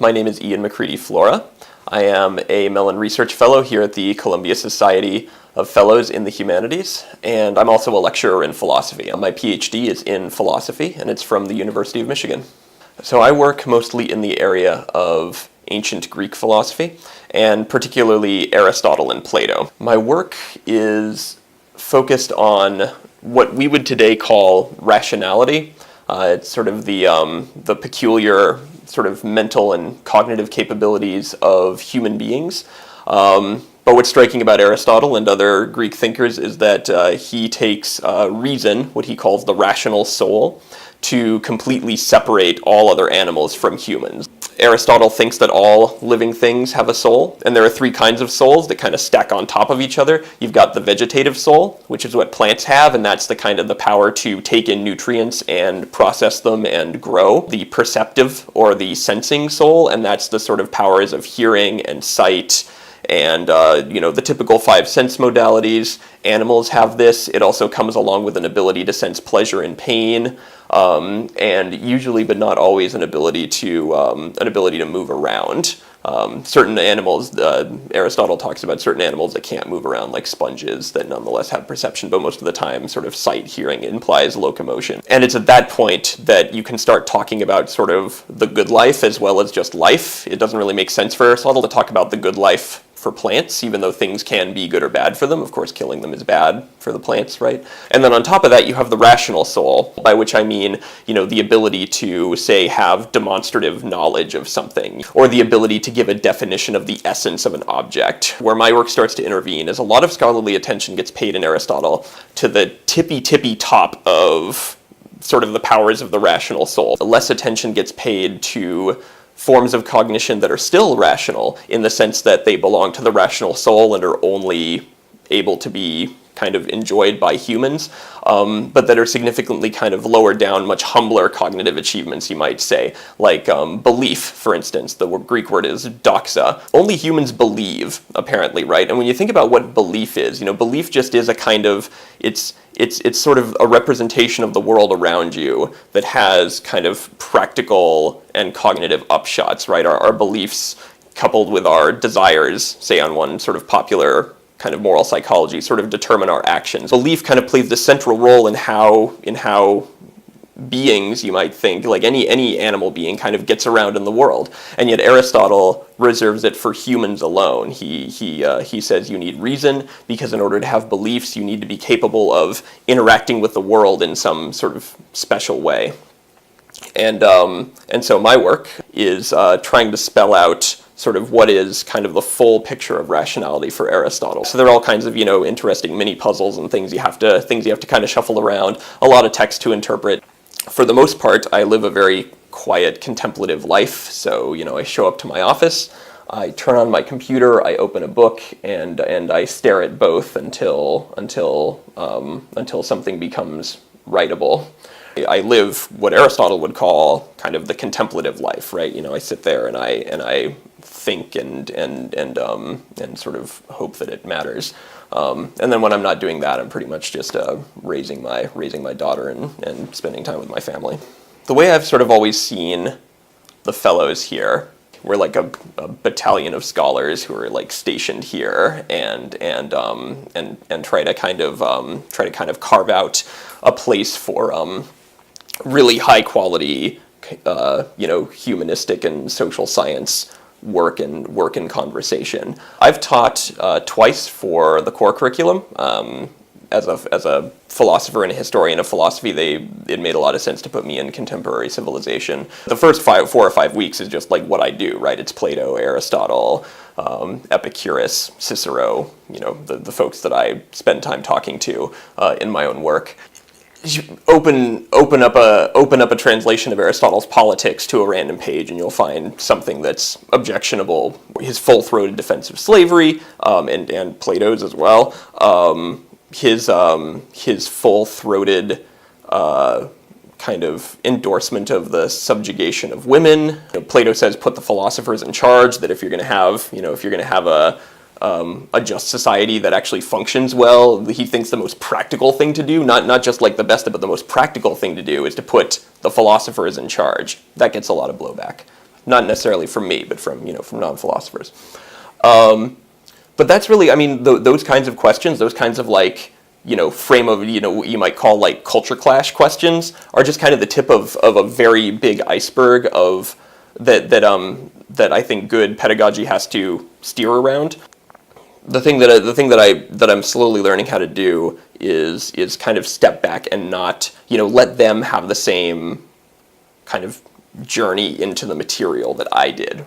My name is Ian McCready-Flora. I am a Mellon Research Fellow here at the Columbia Society of Fellows in the Humanities, and I'm also a lecturer in philosophy. My PhD is in philosophy, and it's from the University of Michigan. So I work mostly in the area of ancient Greek philosophy, and particularly Aristotle and Plato. My work is focused on what we would today call rationality. It's sort of the peculiar sort of mental and cognitive capabilities of human beings. But what's striking about Aristotle and other Greek thinkers is that he takes reason, what he calls the rational soul, to completely separate all other animals from humans. Aristotle thinks that all living things have a soul, and there are three kinds of souls that kind of stack on top of each other. You've got the vegetative soul, which is what plants have, and that's the kind of the power to take in nutrients and process them and grow. The perceptive or the sensing soul, and that's the sort of powers of hearing and sight and the typical five sense modalities. Animals have this. It also comes along with an ability to sense pleasure and pain, and usually, but not always, an ability to move around. Certain animals, Aristotle talks about certain animals that can't move around, like sponges, that nonetheless have perception, but most of the time sort of sight, hearing implies locomotion. And it's at that point that you can start talking about sort of the good life as well as just life. It doesn't really make sense for Aristotle to talk about the good life for plants, even though things can be good or bad for them. Of course, killing them is bad for the plants, right? And then on top of that, you have the rational soul, by which I mean, the ability to, say, have demonstrative knowledge of something, or the ability to give a definition of the essence of an object. Where my work starts to intervene is a lot of scholarly attention gets paid in Aristotle to the tippy top of sort of the powers of the rational soul. Less attention gets paid to forms of cognition that are still rational, in the sense that they belong to the rational soul and are only able to be kind of enjoyed by humans, but that are significantly kind of lower down, much humbler cognitive achievements, you might say, like belief, for instance. The Greek word is doxa. Only humans believe, apparently, right? And when you think about what belief is, belief just is a kind of, it's sort of a representation of the world around you that has kind of practical and cognitive upshots, right? Our beliefs coupled with our desires, say on one sort of popular kind of moral psychology, sort of determine our actions. Belief kind of plays the central role in how beings, you might think, like any animal being, kind of gets around in the world. And yet Aristotle reserves it for humans alone. He says you need reason, because in order to have beliefs, you need to be capable of interacting with the world in some sort of special way. And so my work is trying to spell out sort of what is kind of the full picture of rationality for Aristotle. So there are all kinds of, interesting mini puzzles and things you have to kind of shuffle around, a lot of text to interpret. For the most part, I live a very quiet, contemplative life. So, I show up to my office, I turn on my computer, I open a book, and I stare at both until something becomes writable. I live what Aristotle would call kind of the contemplative life, right? I sit there and I think and sort of hope that it matters. And then when I'm not doing that, I'm pretty much just raising my daughter and spending time with my family. The way I've sort of always seen the fellows here, we're like a battalion of scholars who are like stationed here and try to kind of carve out a place for really high quality humanistic and social science work and conversation. I've taught twice for the core curriculum. As a philosopher and a historian of philosophy, it made a lot of sense to put me in contemporary civilization. The first 4 or 5 weeks is just like what I do, right? It's Plato, Aristotle, Epicurus, Cicero, the folks that I spend time talking to in my own work. Open up a translation of Aristotle's Politics to a random page, and you'll find something that's objectionable. His full-throated defense of slavery, and Plato's as well. His full-throated kind of endorsement of the subjugation of women. Plato says, put the philosophers in charge. That if you're going to have a just society that actually functions well, he thinks the most practical thing to do, not just like the best, but the most practical thing to do is to put the philosophers in charge. That gets a lot of blowback. not necessarily from me, but from, from non-philosophers. But that's really, I mean, those kinds of questions, those kinds of frame of, what you might call culture clash questions are just kind of the tip of a very big iceberg of that I think good pedagogy has to steer around. The thing that I'm slowly learning how to do is kind of step back and not, let them have the same kind of journey into the material that I did.